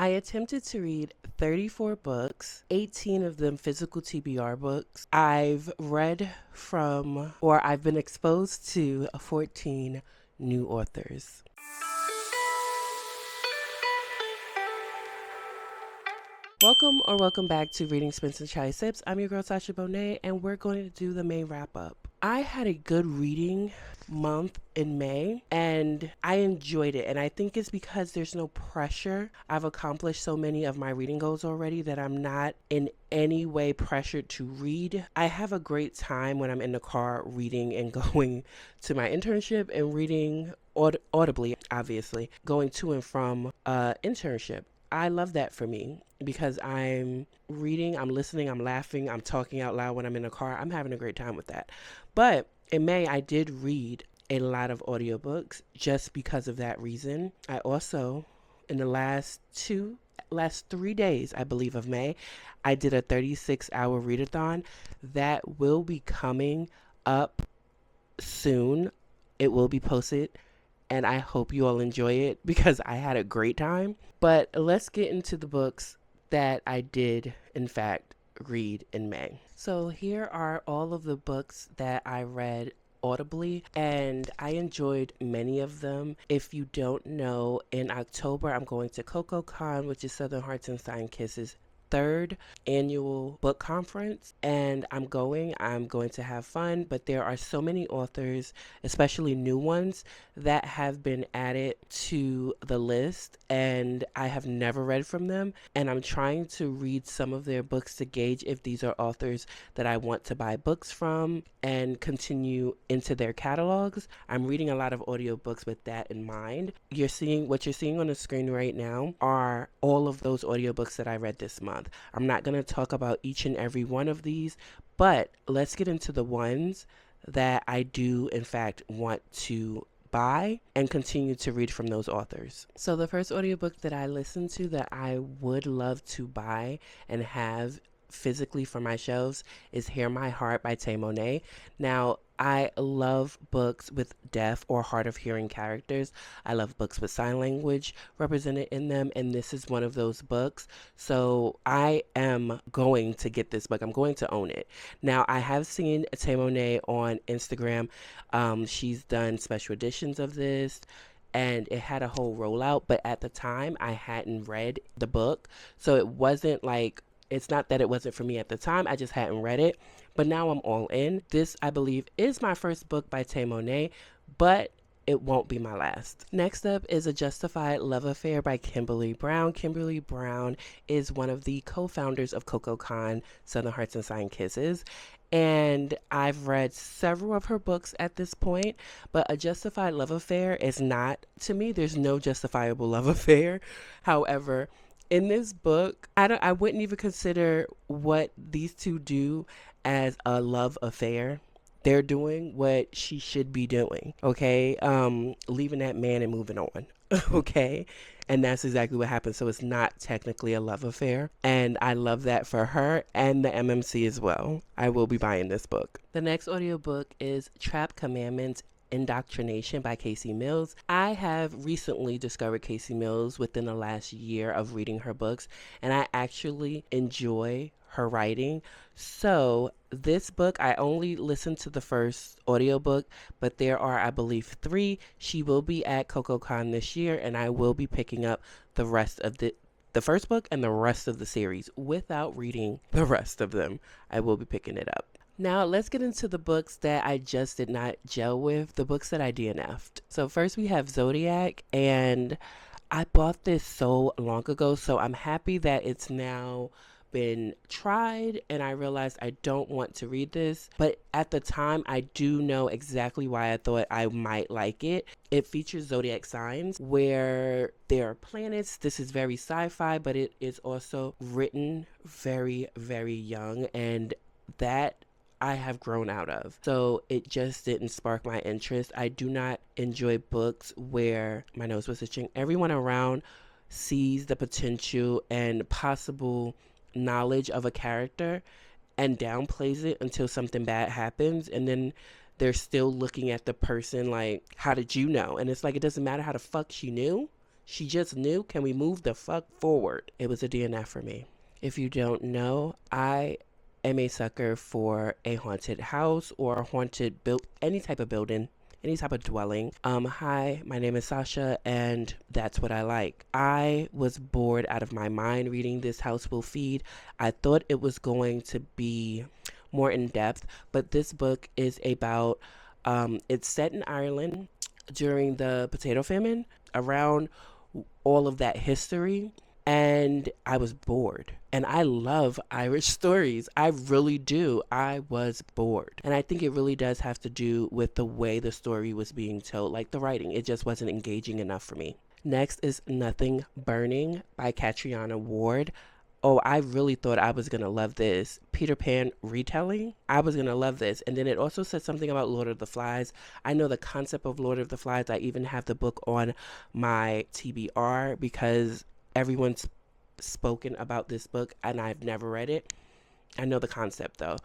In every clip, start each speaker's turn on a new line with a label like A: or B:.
A: I attempted to read 34 books, 18 of them physical TBR books. I've read from, or I've been exposed to 14 new authors. Welcome back to Reading Spins and Chai Sips. I'm your girl Sasha Bonay, and we're going to do the May wrap up. I had a good reading month in May, and I enjoyed it, and I think it's because there's no pressure. I've accomplished so many of my reading goals already that I'm not in any way pressured to read. I have a great time when I'm in the car reading and going to my internship and reading audibly, obviously, going to and from internship. I love that for me because I'm reading, I'm listening, I'm laughing, I'm talking out loud when I'm in the car. I'm having a great time with that. But in May, I did read a lot of audiobooks just because of that reason. I also, in the last 3 days, I believe, of May, I did a 36-hour readathon that will be coming up soon. It will be posted, and I hope you all enjoy it because I had a great time. But let's get into the books that I did, in fact, read in May. So here are all of the books that I read audibly, and I enjoyed many of them. If you don't know, in October, I'm going to CocoCon, which is Southern Hearts and Signed Kisses' third annual book conference, and I'm going to have fun, but there are so many authors, especially new ones, that have been added to the list, and I have never read from them, and I'm trying to read some of their books to gauge if these are authors that I want to buy books from and continue into their catalogs. I'm reading a lot of audiobooks with that in mind. What you're seeing on the screen right now are all of those audiobooks that I read this month. I'm not going to talk about each and every one of these, but let's get into the ones that I do, in fact, want to buy and continue to read from those authors. So the first audiobook that I listened to that I would love to buy and have physically for my shelves is Hear My Heart by Tay Monet. Now, I love books with deaf or hard of hearing characters. I love books with sign language represented in them, and this is one of those books. So I am going to get this book. I'm going to own it. Now, I have seen Tay Monet on Instagram. She's done special editions of this, and it had a whole rollout, but at the time I hadn't read the book, so it wasn't like, it's not that it wasn't for me at the time, I just hadn't read it. But now I'm all in. This, I believe, is my first book by Tay Monet, but it won't be my last. Next up is A Justified Love Affair by Kimberly Brown. Kimberly Brown is one of the co-founders of CocoCon, Southern Hearts and Signed Kisses. And I've read several of her books at this point, but A Justified Love Affair is not, to me, there's no justifiable love affair. However, in this book, I wouldn't even consider what these two do as a love affair. They're doing what she should be doing, okay? Leaving that man and moving on, okay? And that's exactly what happened. So it's not technically a love affair. And I love that for her and the MMC as well. I will be buying this book. The next audiobook is Trap Commandments Indoctrination by Casey Mills. I have recently discovered Casey Mills within the last year of reading her books, and I actually enjoy her writing. So this book, I only listened to the first audiobook, but there are, I believe, 3. She will be at CocoCon this year, and I will be picking up the rest of the first book and the rest of the series without reading the rest of them. I will be picking it up. Now, let's get into the books that I just did not gel with, the books that I DNF'd. So first we have Zodiac, and I bought this so long ago, so I'm happy that it's now been tried, and I realized I don't want to read this, but at the time I do know exactly why I thought I might like it. It features zodiac signs where there are planets. This is very sci-fi, but it is also written very, very young, and that I have grown out of. So it just didn't spark my interest. I do not enjoy books where my nose was itching. Everyone around sees the potential and possible knowledge of a character and downplays it until something bad happens, and then they're still looking at the person like, how did you know? And it's like, it doesn't matter how the fuck she knew. She just knew. Can we move the fuck forward? It was a DNF for me. If you don't know, I am a sucker for a haunted house or a haunted any type of building, any type of dwelling. Hi, my name is Sasha, and that's what I like. I was bored out of my mind reading this House Will Feed. I thought it was going to be more in depth, but this book is about, it's set in Ireland during the potato famine, around all of that history. And I was bored. And I love Irish stories. I really do. I was bored. And I think it really does have to do with the way the story was being told, like the writing. It just wasn't engaging enough for me. Next is Nothing Burning by Catriona Ward. Oh, I really thought I was going to love this. Peter Pan retelling. I was going to love this. And then it also said something about Lord of the Flies. I know the concept of Lord of the Flies. I even have the book on my TBR because everyone's spoken about this book and I've never read it. I know the concept though.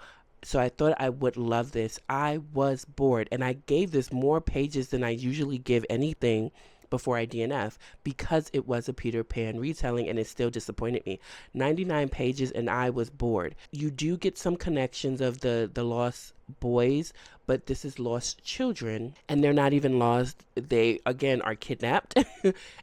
A: So I thought I would love this. I was bored and I gave this more pages than I usually give anything before I DNF because it was a Peter Pan retelling and it still disappointed me. 99 pages and I was bored. You do get some connections of the lost boys, but this is lost children and they're not even lost. They again are kidnapped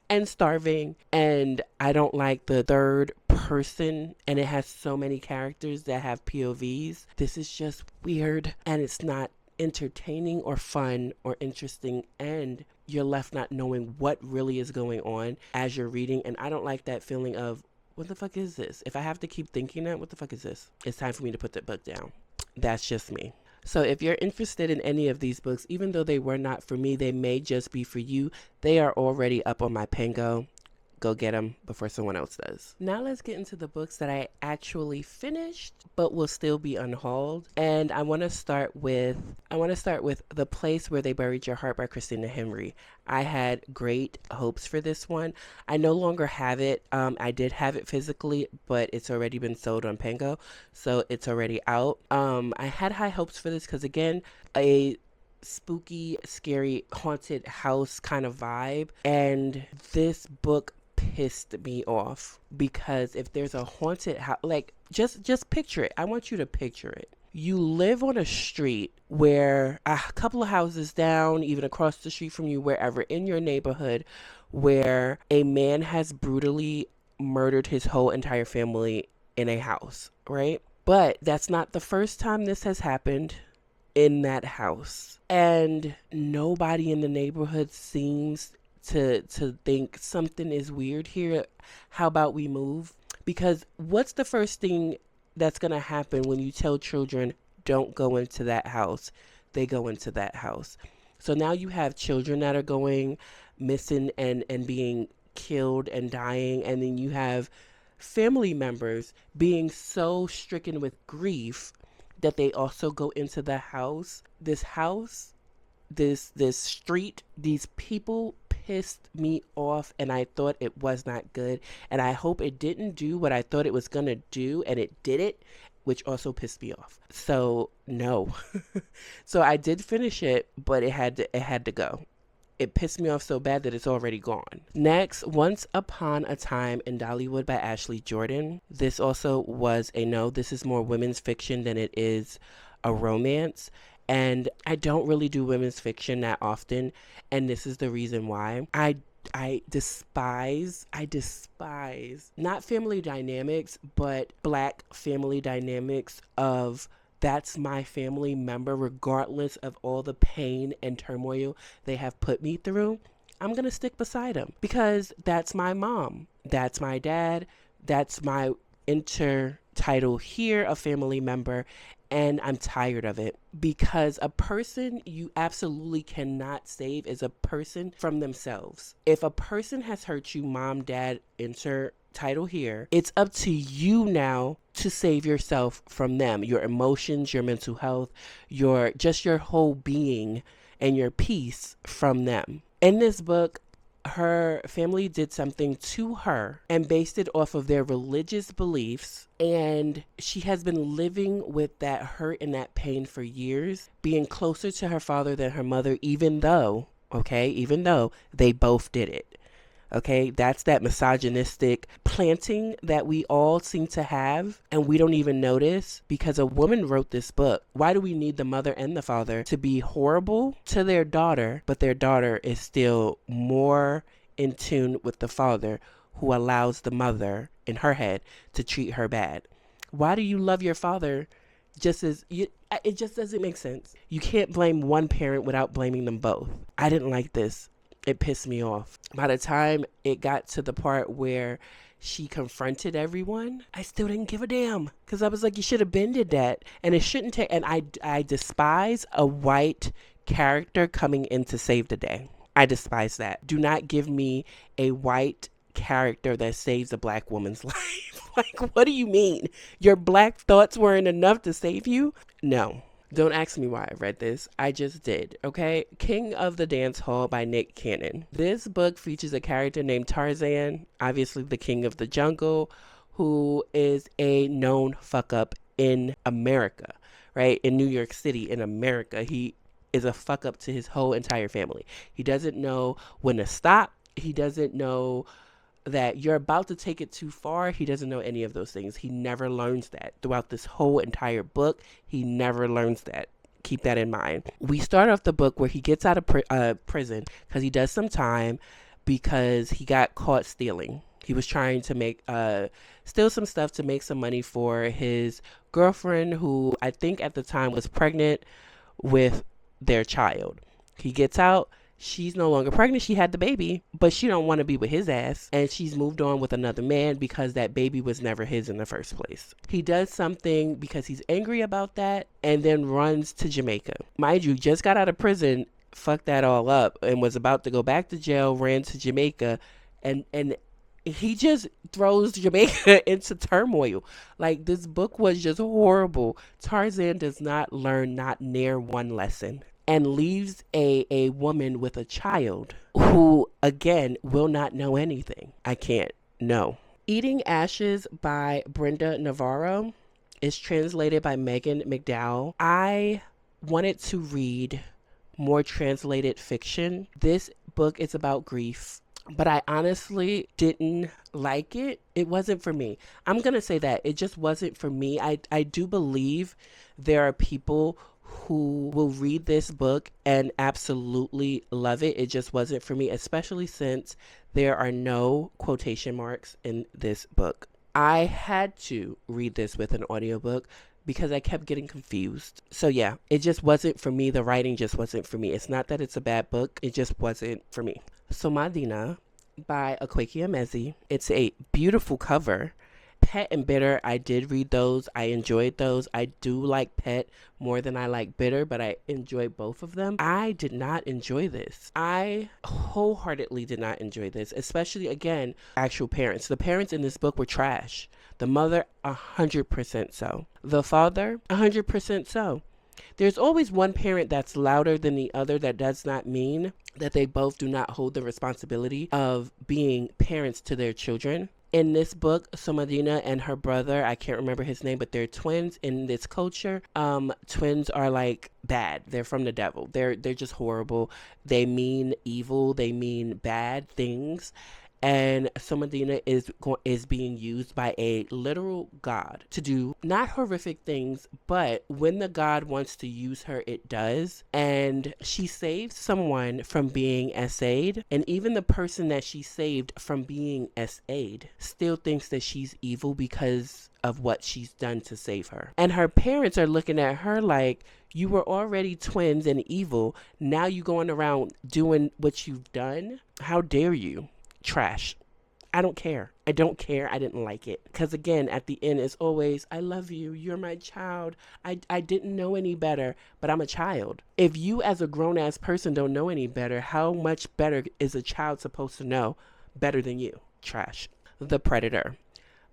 A: and starving, and I don't like the third person, and it has so many characters that have POVs. This is just weird and it's not entertaining or fun or interesting, and you're left not knowing what really is going on as you're reading. And I don't like that feeling of, what the fuck is this? If I have to keep thinking that, what the fuck is this? It's time for me to put the book down. That's just me. So if you're interested in any of these books, even though they were not for me, they may just be for you. They are already up on my Pango. Go get them before someone else does. Now let's get into the books that I actually finished, but will still be unhauled. And I want to start with The Place Where They Buried Your Heart by Christina Henry. I had great hopes for this one. I no longer have it. I did have it physically, but it's already been sold on Pango, so it's already out. I had high hopes for this because, again, a spooky, scary, haunted house kind of vibe. And this book pissed me off because if there's a haunted house, like just picture it. I want you to picture it. You live on a street where a couple of houses down, even across the street from you, wherever in your neighborhood, where a man has brutally murdered his whole entire family in a house, right? But that's not the first time this has happened in that house. And nobody in the neighborhood seems to think something is weird here. How about we move? Because what's the first thing that's going to happen when you tell children don't go into that house? They go into that house. So now you have children that are going missing and being killed and dying, and then you have family members being so stricken with grief that they also go into the house. This street, these people pissed me off, and I thought it was not good, and I hope it didn't do what I thought it was gonna do, and it did it, which also pissed me off. So no. So I did finish it, but it had to go. It pissed me off so bad that it's already gone. Next, Once Upon a Time in Dollywood by Ashley Jordan. This also was a no. This is more women's fiction than it is a romance. And I don't really do women's fiction that often, and this is the reason why. I despise not family dynamics, but Black family dynamics of that's my family member, regardless of all the pain and turmoil they have put me through. I'm going to stick beside them because that's my mom, that's my dad, that's my intertitle here, a family member. And I'm tired of it because a person you absolutely cannot save is a person from themselves. If a person has hurt you, mom, dad, insert title here, it's up to you now to save yourself from them, your emotions, your mental health, your whole being and your peace from them. In this book, her family did something to her and based it off of their religious beliefs, and she has been living with that hurt and that pain for years, being closer to her father than her mother, even though they both did it. Okay, that's that misogynistic planting that we all seem to have and we don't even notice because a woman wrote this book. Why do we need the mother and the father to be horrible to their daughter, but their daughter is still more in tune with the father who allows the mother in her head to treat her bad? Why do you love your father just as you? It just doesn't make sense. You can't blame one parent without blaming them both. I didn't like this. It pissed me off. By the time it got to the part where she confronted everyone, I still didn't give a damn because I was like, you should have bended that, and it shouldn't take. And I despise a white character coming in to save the day. I despise that. Do not give me a white character that saves a black woman's life. Like, what do you mean? Your black thoughts weren't enough to save you? No. Don't ask me why I read this. I just did, okay? King of the Dance Hall by Nick Cannon. This book features a character named Tarzan, obviously the king of the jungle, who is a known fuck up in America, right? In New York City, in America. He is a fuck up to his whole entire family. He doesn't know when to stop. He doesn't know that you're about to take it too far. He doesn't know any of those things. He never learns that. Throughout this whole entire book, he never learns that. Keep that in mind. We start off the book where he gets out of prison because he does some time because he got caught stealing. He was trying to steal some stuff to make some money for his girlfriend, who I think at the time was pregnant with their child. He gets out. She's no longer pregnant. She had the baby, but she don't want to be with his ass. And she's moved on with another man because that baby was never his in the first place. He does something because he's angry about that and then runs to Jamaica. Mind you, just got out of prison, fucked that all up, and was about to go back to jail, ran to Jamaica, and he just throws Jamaica into turmoil. Like, this book was just horrible. Tarzan does not learn not near one lesson and leaves a woman with a child who, again, will not know anything. I can't. No. Eating Ashes by Brenda Navarro is translated by Megan McDowell. I wanted to read more translated fiction. This book is about grief, but I honestly didn't like it. It wasn't for me. I'm going to say that. It just wasn't for me. I do believe there are people who will read this book and absolutely love it. It just wasn't for me, especially since there are no quotation marks in this book. I had to read this with an audiobook because I kept getting confused. So yeah, it just wasn't for me. The writing just wasn't for me. It's not that it's a bad book. It just wasn't for me. So Madina by Akwaeke Emezi. It's a beautiful cover. Pet and Bitter, I did read those. I enjoyed those. I do like Pet more than I like Bitter, but I enjoy both of them. I did not enjoy this. I wholeheartedly did not enjoy this, especially, again, actual parents. The parents in this book were trash. The mother, 100% so. The father, 100% so. There's always one parent that's louder than the other. That does not mean that they both do not hold the responsibility of being parents to their children. In this book, Somadina and her brother, I can't remember his name, but they're twins in this culture. Twins are like bad. They're from the devil. They're just horrible. They mean evil. They mean bad things. And Somadina is being used by a literal god to do not horrific things, but when the god wants to use her, it does. And she saves someone from being SA'd, and even the person that she saved from being SA'd still thinks that she's evil because of what she's done to save her. And her parents are looking at her like, you were already twins and evil. Now you going around doing what you've done? How dare you? Trash. I don't care. I don't care. I didn't like it. Because again, at the end, it's always, I love you. You're my child. I didn't know any better, but I'm a child. If you as a grown-ass person don't know any better, how much better is a child supposed to know better than you? Trash. The Predator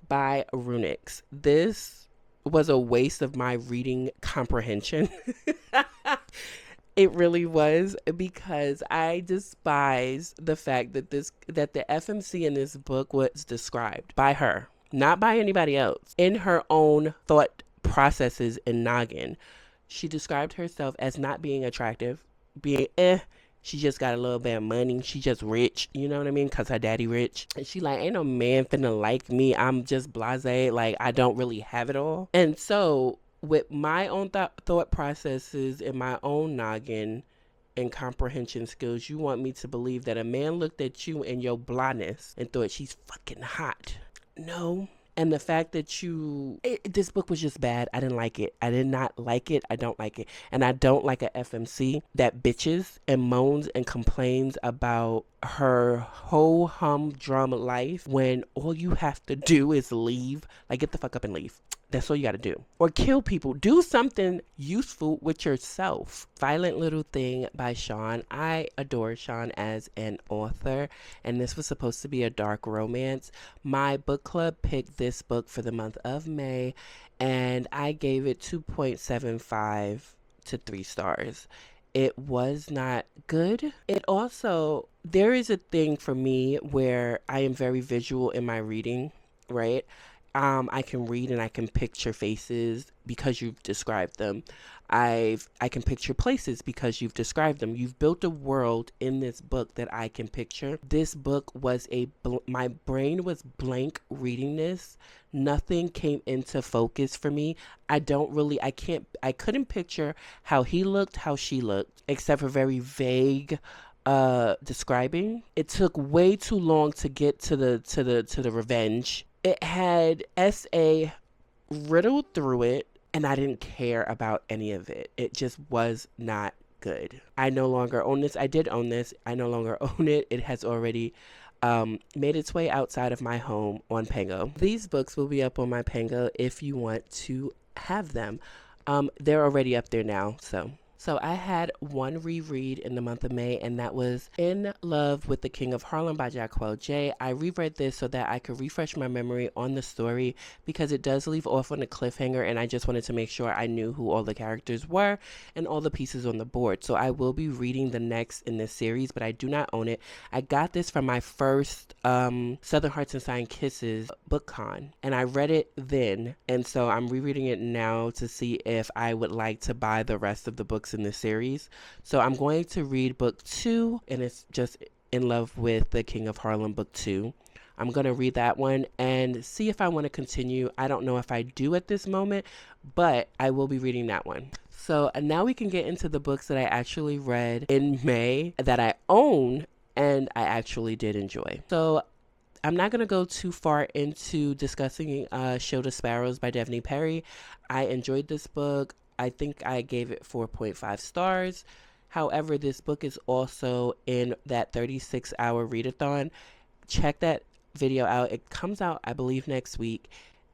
A: by Runix. This was a waste of my reading comprehension. It really was, because I despise the fact that the FMC in this book was described by her, not by anybody else. In her own thought processes and noggin, she described herself as not being attractive, being She just got a little bit of money. She just rich, you know what I mean? Because her daddy rich. And she like, ain't no man finna like me. I'm just blasé. Like, I don't really have it all. And so, with my own thought processes and my own noggin and comprehension skills, you want me to believe that a man looked at you and your blondness and thought she's fucking hot. No. And the fact that this book was just bad. I didn't like it. I did not like it. I don't like it. And I don't like a FMC that bitches and moans and complains about her whole humdrum life when all you have to do is leave. Like, get the fuck up and leave. That's all you got to do. Or kill people. Do something useful with yourself. Violent Little Thing by Sean. I adore Sean as an author, and this was supposed to be a dark romance. My book club picked this book for the month of May, and I gave it 2.75 to 3 stars. It was not good. It also, there is a thing for me where I am very visual in my reading, right? I can read and I can picture faces because you've described them. I can picture places because you've described them. You've built a world in this book that I can picture. This book was my brain was blank reading this. Nothing came into focus for me. I couldn't picture how he looked, how she looked, except for very vague describing. It took way too long to get to the revenge. It had SA riddled through it, and I didn't care about any of it. It just was not good. I no longer own this. I did own this. I no longer own it. It has already made its way outside of my home on Pango. These books will be up on my Pango if you want to have them. They're already up there now, So I had one reread in the month of May, and that was In Love with the King of Harlem by Jacquel J. I reread this so that I could refresh my memory on the story because it does leave off on a cliffhanger, and I just wanted to make sure I knew who all the characters were and all the pieces on the board. So I will be reading the next in this series, but I do not own it. I got this from my first Southern Hearts and Signed Kisses book con, and I read it then, and so I'm rereading it now to see if I would like to buy the rest of the books in the series. So I'm going to read book 2, and it's just In Love with the King of Harlem book 2. I'm going to read that one and see if I want to continue. I don't know if I do at this moment, but I will be reading that one. So now we can get into the books that I actually read in May that I own and I actually did enjoy. So I'm not going to go too far into discussing Show the Sparrows by Devney Perry. I enjoyed this book. I think I gave it 4.5 stars. However, this book is also in that 36-hour readathon. Check that video out. It comes out, I believe, next week,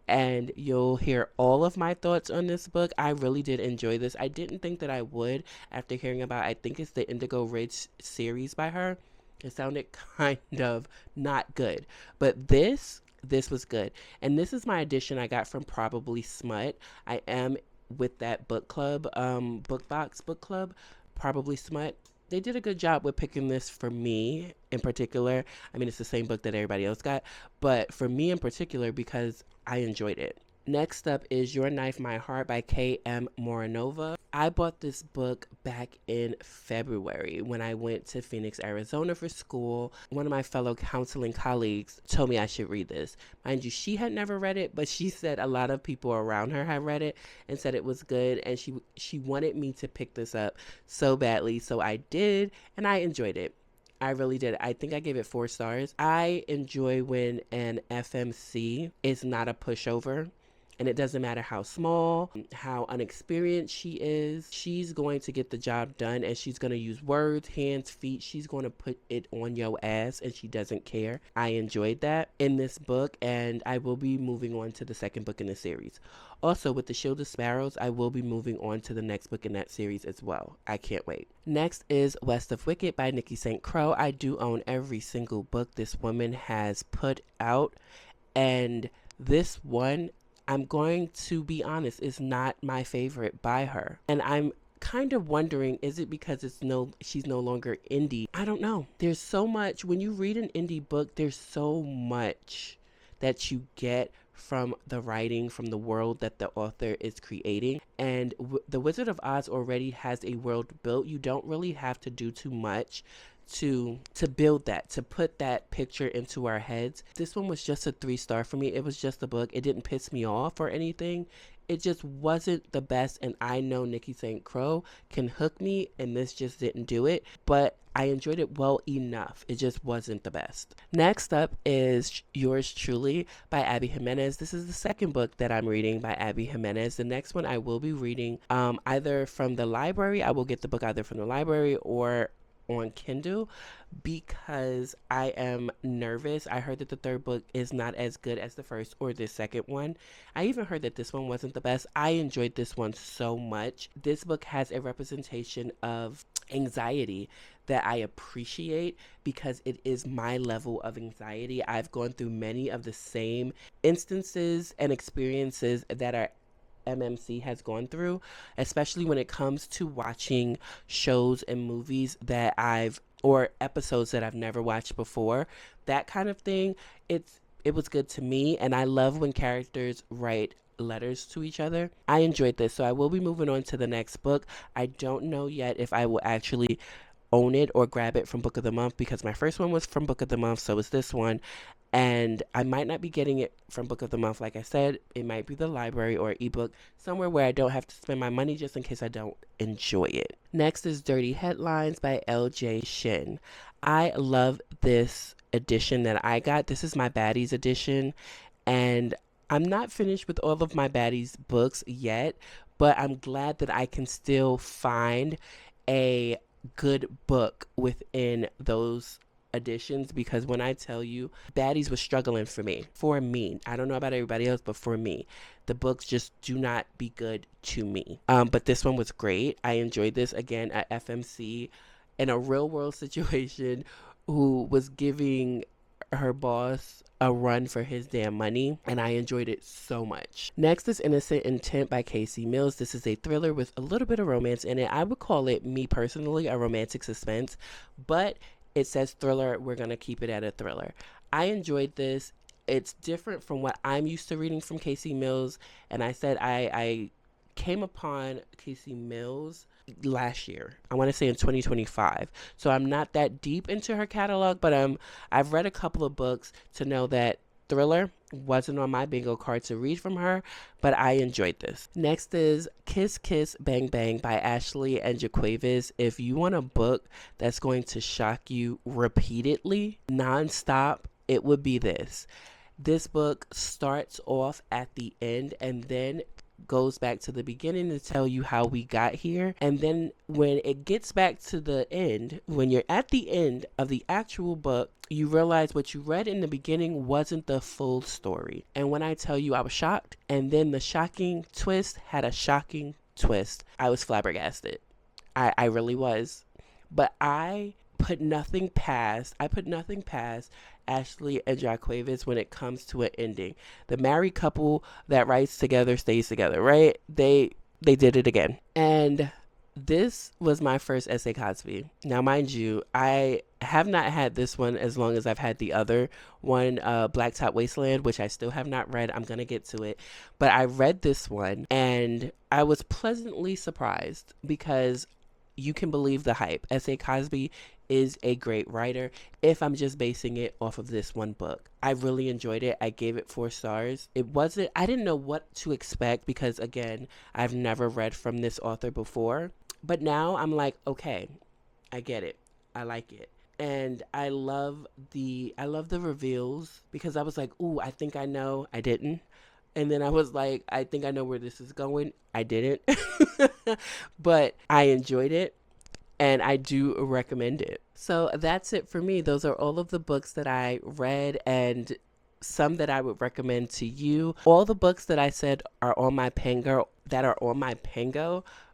A: and you'll hear all of my thoughts on this book. I really did enjoy this. I didn't think that I would after hearing about, I think it's the Indigo Ridge series by her. It sounded kind of not good, but this was good. And this is my edition I got from Probably Smut. I am with that book club, book club, Probably Smut. They did a good job with picking this for me in particular. I mean, it's the same book that everybody else got, but for me in particular because I enjoyed it. Next up is Your Knife, My Heart by K.M. Moranova. I bought this book back in February when I went to Phoenix, Arizona for school. One of my fellow counseling colleagues told me I should read this. Mind you, she had never read it, but she said a lot of people around her had read it and said it was good, and she wanted me to pick this up so badly. So I did, and I enjoyed it. I really did. I think I gave it 4 stars. I enjoy when an FMC is not a pushover. And it doesn't matter how small, how unexperienced she is. She's going to get the job done, and she's going to use words, hands, feet. She's going to put it on your ass, and she doesn't care. I enjoyed that in this book, and I will be moving on to the second book in the series. Also, with the Shield of Sparrows, I will be moving on to the next book in that series as well. I can't wait. Next is West of Wicked by Nikki St. Croix. I do own every single book this woman has put out, and this one, I'm going to be honest, is not my favorite by her. And I'm kind of wondering, is it because she's no longer indie? I don't know. There's so much, when you read an indie book, there's so much that you get from the writing, from the world that the author is creating. And The Wizard of Oz already has a world built. You don't really have to do too much to build that, to put that picture into our heads. This one was just a 3-star for me. It was just a book. It didn't piss me off or anything. It just wasn't the best, and I know Nikki St. Croix can hook me, and this just didn't do it, but I enjoyed it well enough. It just wasn't the best. Next up is Yours Truly by Abby Jimenez. This is the second book that I'm reading by Abby Jimenez. The next one I will be reading either from the library. I will get the book either from the library or on Kindle, because I am nervous. I heard that the third book is not as good as the first or the second one. I even heard that this one wasn't the best. I enjoyed this one so much. This book has a representation of anxiety that I appreciate, because it is my level of anxiety. I've gone through many of the same instances and experiences that our MMC has gone through, especially when it comes to watching shows and movies that or episodes that I've never watched before. That kind of thing, it was good to me, and I love when characters write letters to each other. I enjoyed this, so I will be moving on to the next book. I don't know yet if I will actually own it or grab it from Book of the Month, because my first one was from Book of the Month, so is this one. And I might not be getting it from Book of the Month. Like I said, it might be the library or ebook, somewhere where I don't have to spend my money, just in case I don't enjoy it. Next is Dirty Headlines by LJ Shin. I love this edition that I got. This is my Baddies edition, and I'm not finished with all of my Baddies books yet, but I'm glad that I can still find a good book within those editions, because when I tell you, Baddies was struggling for me. I don't know about everybody else, but for me, the books just do not be good to me. But this one was great. I enjoyed this. Again, at FMC, in a real world situation, who was giving her boss a run for his damn money, and I enjoyed it so much. Next is Innocent Intent by Casey Mills. This is a thriller with a little bit of romance in it. I would call it, me personally, a romantic suspense, but it says thriller. We're going to keep it at a thriller. I enjoyed this. It's different from what I'm used to reading from Casey Mills, and I said I came upon Casey Mills last year. I want to say in 2025. So I'm not that deep into her catalog, but I've read a couple of books to know that thriller wasn't on my bingo card to read from her, but I enjoyed this. Next is Kiss Kiss Bang Bang by Ashley and Jaquavis. If you want a book that's going to shock you repeatedly, nonstop, it would be this. This book starts off at the end and then goes back to the beginning to tell you how we got here. And then when it gets back to the end, when you're at the end of the actual book, you realize what you read in the beginning wasn't the full story. And when I tell you I was shocked, and then the shocking twist had a shocking twist, I was flabbergasted. I really was. But I put nothing past Ashley and Jaquavis when it comes to an ending. The married couple that writes together stays together, right? They did it again. And this was my first S.A. Cosby. Now, mind you, I have not had this one as long as I've had the other one, Blacktop Wasteland, which I still have not read. I'm going to get to it. But I read this one, and I was pleasantly surprised, because you can believe the hype. S.A. Cosby is a great writer, if I'm just basing it off of this one book. I really enjoyed it. I gave it 4 stars. I didn't know what to expect, because again, I've never read from this author before. But now I'm like, okay, I get it. I like it. And I love the reveals, because I was like, ooh, I think I know. I didn't. And then I was like, I think I know where this is going. I didn't. But I enjoyed it, and I do recommend it. So that's it for me. Those are all of the books that I read, and some that I would recommend to you. All the books that I said are on my Pango,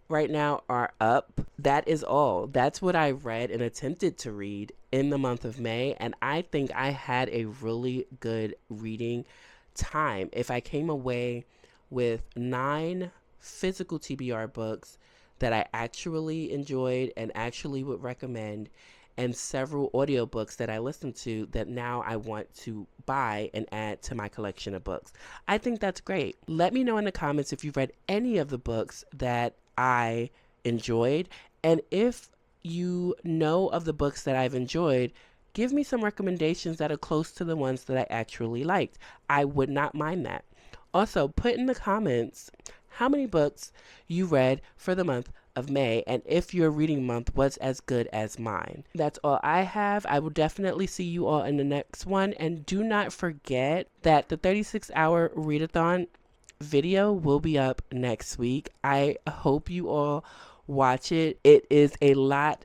A: right now, are up. That is all. That's what I read and attempted to read in the month of May, and I think I had a really good reading time. If I came away with 9 physical TBR books that I actually enjoyed and actually would recommend, and several audiobooks that I listened to that now I want to buy and add to my collection of books. I think that's great. Let me know in the comments if you've read any of the books that I enjoyed, and if you know of the books that I've enjoyed, give me some recommendations that are close to the ones that I actually liked. I would not mind that. Also, put in the comments how many books you read for the month of May, and if your reading month was as good as mine. That's all I have. I will definitely see you all in the next one, and do not forget that the 36-hour readathon video will be up next week. I hope you all watch it. It is a lot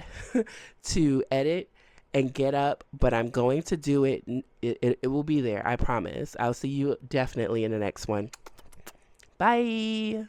A: to edit and get up, but I'm going to do it. It will be there, I promise. I'll see you definitely in the next one. Bye.